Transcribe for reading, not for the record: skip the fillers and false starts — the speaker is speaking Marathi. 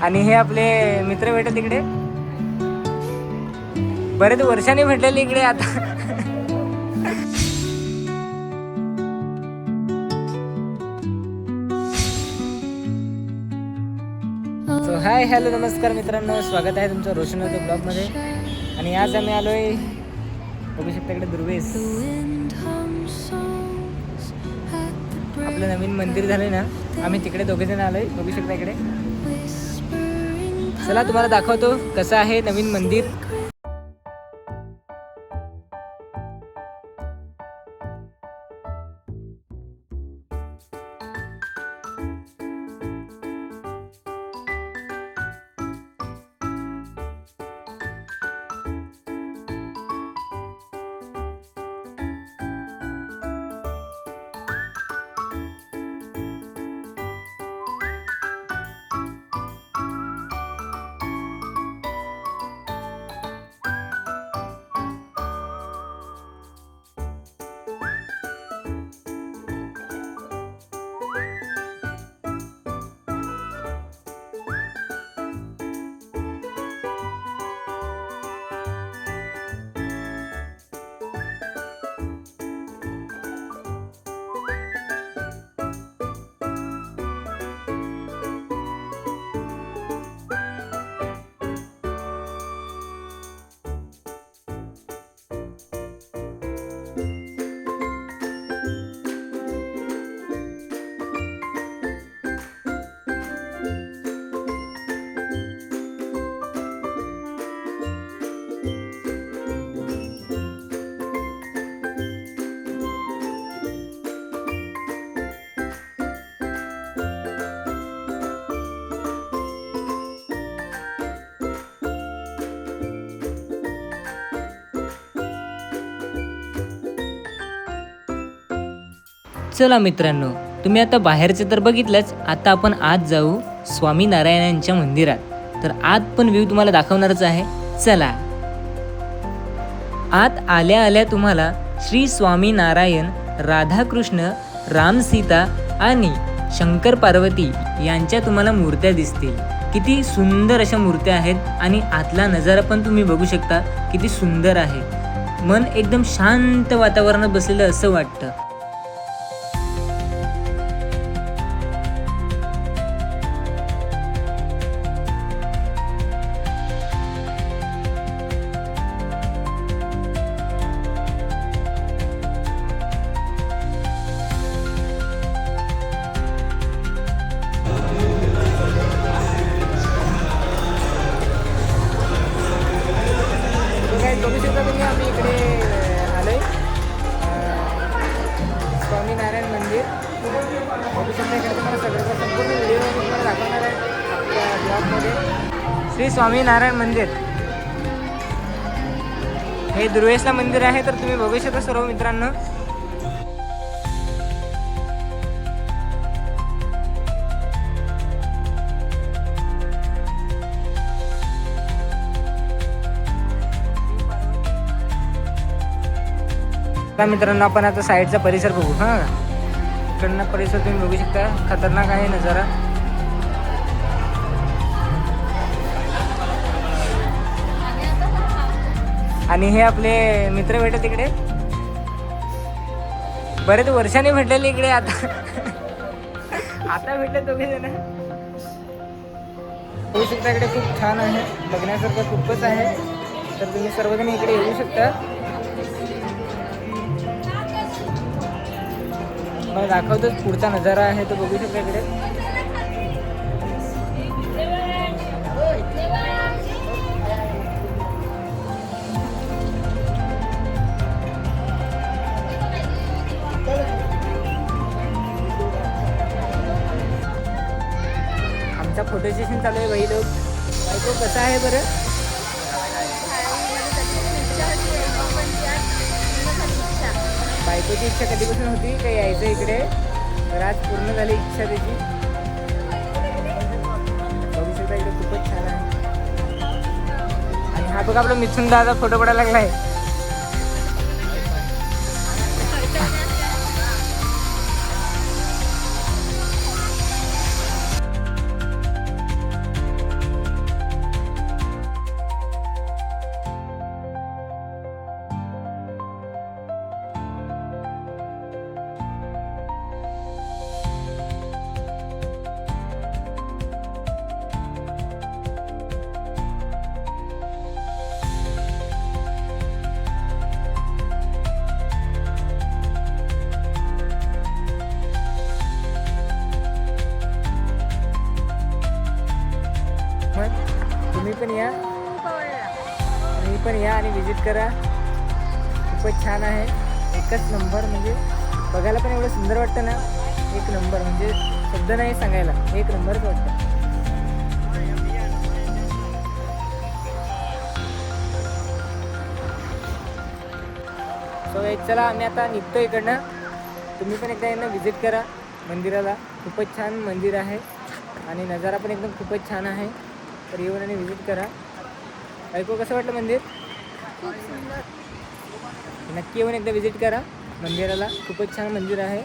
आणि हे आपले मित्र भेटत इकडे, बरेच वर्षांनी भेटलेले इकडे आता. सो हाय हॅलो नमस्कार मित्रांनो, स्वागत आहे तुमचं रोशन होते ब्लॉगमध्ये. आणि आज आम्ही आलोय, बघू शकता इकडे दुर्वेस, आपलं नवीन मंदिर झालंय ना, आम्ही तिकडे दोघे जण आलोय. बघू शकता इकडे. चला तुम्हाला दाखवतो कसं आहे नवीन मंदिर. चला मित्रांनो, तुम्ही आता बाहेरचे तर बघितलंच, आता आपण आत जाऊ स्वामी नारायणांच्या मंदिरात. तर आत पण व्ह्यू तुम्हाला दाखवणारच आहे. चला. आत आल्या आल्या तुम्हाला श्री स्वामी नारायण, राधाकृष्ण, राम सीता आणि शंकर पार्वती यांच्या तुम्हाला मूर्त्या दिसतील. किती सुंदर अशा मूर्त्या आहेत आणि आतला नजारा पण तुम्ही बघू शकता, किती सुंदर आहे. मन एकदम शांत वातावरणात बसलेलं असं वाटतं. बघू शकता तुम्ही, आम्ही इकडे आलोय स्वामीनारायण मंदिर. बघू शकता इकडे तुम्हाला सगळं संपूर्ण व्हिडिओ तुम्हाला दाखवणार आहे आपल्या ब्लॉगमध्ये. श्री स्वामीनारायण मंदिर हे दुर्वेसला मंदिर आहे, तर तुम्ही बघू शकता सर्व मित्रांनो. मित्रांनो आपण आता साईडचा परिसर बघू. हां, इकडनं परिसर तुम्ही बघू शकता, खतरनाक आहे नजारा. आणि हे आपले मित्र भेटत इकडे, बरेच वर्षांनी भेटलेले इकडे आता. आता भेटले दोघे जण. बघू शकता इकडे खूप छान आहे, बघण्यासारखं खूपच आहे. तर तुम्ही सर्वजण इकडे येऊ शकता. मला दाखवतोच पुढचा नजारा आहे, तो बघू शकता इकडे. आमचा फोटो सेशन चालू आहे. बाई लोक ऐको कसं आहे बरं. बायकोची इच्छा कधीपासून होती का यायचं इकडे, तर आज पूर्ण झाली इच्छा त्याची. बघू शकता इकडे खूपच छान आहे. आणि हा बघा आपला मिथून दादा फोटो पडायला लागलाय. तुम्ही पण या, खूप आवडला. तुम्ही पण या आणि विजिट करा. खूपच छान आहे, एकच नंबर. म्हणजे बघायला पण एवढं सुंदर वाटतं ना, एक नंबर. म्हणजे शब्द नाही सांगायला, एक नंबरच वाटतं. सो चला आम्ही आता निघतो इकडनं. तुम्ही पण एकदा यांना व्हिजिट करा मंदिराला. खूपच छान मंदिर आहे आणि नजारा पण एकदम खूपच छान आहे. तर येऊन आणि व्हिजिट करा. ऐकू कसं वाटलं मंदिर? खूप सुंदर. नक्की येऊन एकदा व्हिजिट करा मंदिराला. खूपच छान मंदिर आहे.